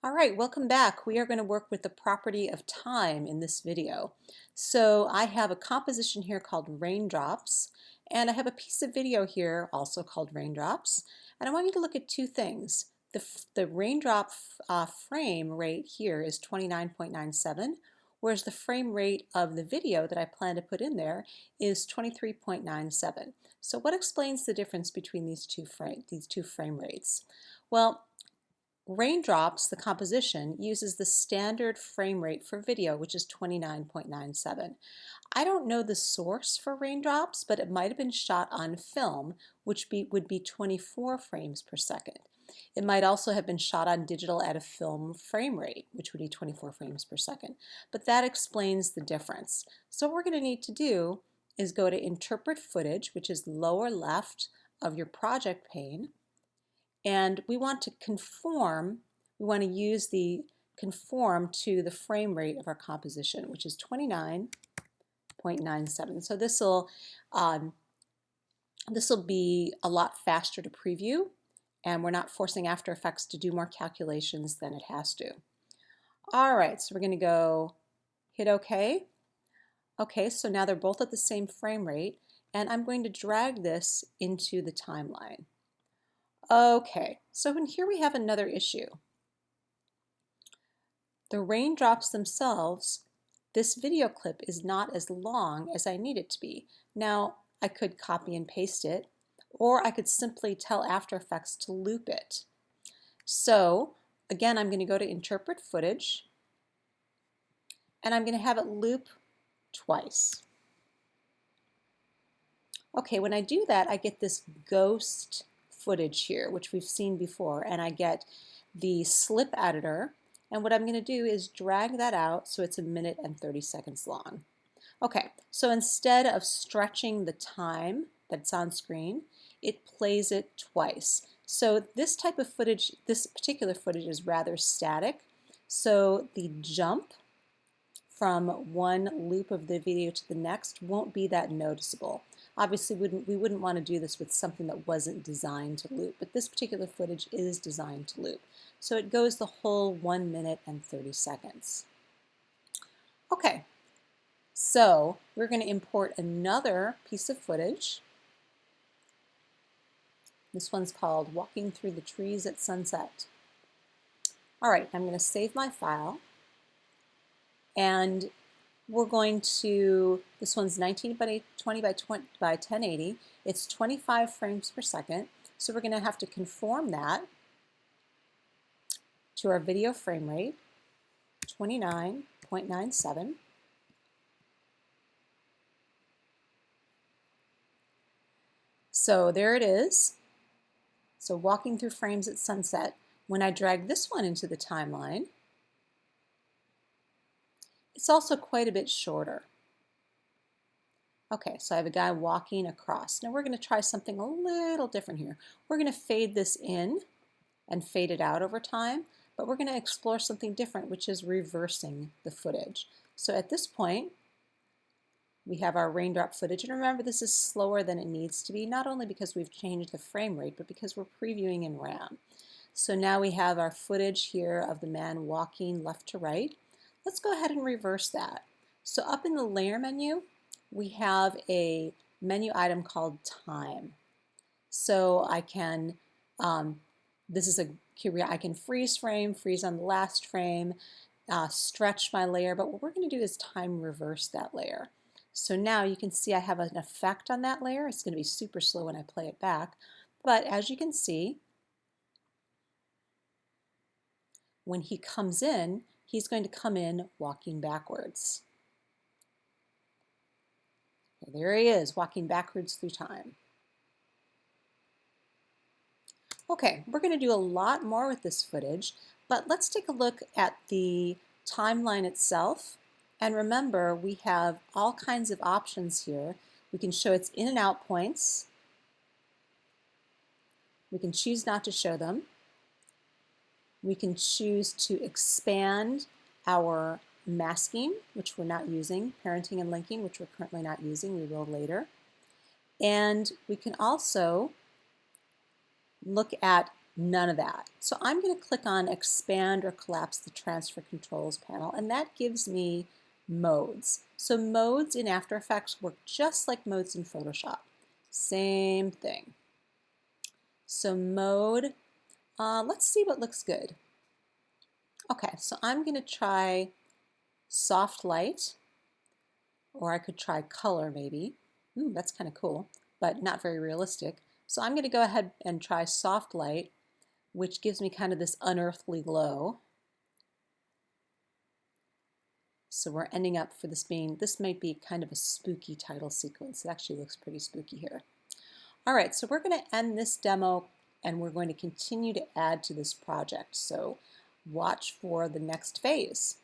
All right, welcome back. We are going to work with the property of time in this video. So I have a composition here called raindrops, and I have a piece of video here also called raindrops. And I want you to look at two things. The raindrop frame rate here is 29.97, whereas the frame rate of the video that I plan to put in there is 23.97. So what explains the difference between these two frame rates? Well, Raindrops, the composition, uses the standard frame rate for video, which is 29.97. I don't know the source for Raindrops, but it might have been shot on film, which would be 24 frames per second. It might also have been shot on digital at a film frame rate, which would be 24 frames per second. But that explains the difference. So what we're going to need to do is go to Interpret Footage, which is lower left of your project pane, and we want to conform, we want to use the conform to the frame rate of our composition, which is 29.97. So this will be a lot faster to preview, and we're not forcing After Effects to do more calculations than it has to. All right, so we're going to go hit OK. Okay, so now they're both at the same frame rate, and I'm going to drag this into the timeline. Okay, so in here we have another issue. The raindrops themselves, this video clip is not as long as I need it to be. Now, I could copy and paste it, or I could simply tell After Effects to loop it. So, again, I'm going to go to Interpret Footage, and I'm going to have it loop twice. Okay, when I do that, I get this ghost footage here, which we've seen before, and I get the slip editor, and what I'm going to do is drag that out so it's 1 minute and 30 seconds long. Okay, so instead of stretching the time that's on screen, it plays it twice. So this type of footage, this particular footage is rather static, so the jump from one loop of the video to the next won't be that noticeable. Obviously, we wouldn't want to do this with something that wasn't designed to loop, but this particular footage is designed to loop. So it goes the whole 1 minute and 30 seconds. Okay, so we're going to import another piece of footage. This one's called Walking Through the Trees at Sunset. All right, I'm going to save my file, and we're going to, this one's 1920 by 1080. It's 25 frames per second. So we're going to have to conform that to our video frame rate, 29.97. So there it is. So walking through frames at sunset. When I drag this one into the timeline, it's also quite a bit shorter. Okay, so I have a guy walking across. Now we're going to try something a little different here. We're going to fade this in and fade it out over time, but we're going to explore something different, which is reversing the footage. So at this point, we have our raindrop footage, and remember this is slower than it needs to be, not only because we've changed the frame rate, but because we're previewing in RAM. So now we have our footage here of the man walking left to right. Let's go ahead and reverse that. So up in the layer menu, we have a menu item called time. So I can, I can freeze frame, freeze on the last frame, stretch my layer, but what we're going to do is time reverse that layer. So now you can see I have an effect on that layer. It's going to be super slow when I play it back, but as you can see, when he comes in, he's going to come in walking backwards. There he is, walking backwards through time. Okay, we're going to do a lot more with this footage, but let's take a look at the timeline itself. And remember, we have all kinds of options here. We can show its in and out points. We can choose not to show them. We can choose to expand our masking, which we're not using, parenting and linking, which we're currently not using, we will later. And we can also look at None of that. So I'm going to click on Expand or Collapse the Transfer Controls panel, and that gives me modes. So modes in After Effects work just like modes in Photoshop. Same thing. So mode, let's see what looks good. Okay, so I'm going to try soft light, or I could try color maybe. That's kind of cool, but not very realistic. So I'm going to go ahead and try soft light, which gives me kind of this unearthly glow. So we're ending up for this being, this might be kind of a spooky title sequence. It actually looks pretty spooky here. All right, so we're going to end this demo and we're going to continue to add to this project. So watch for the next phase.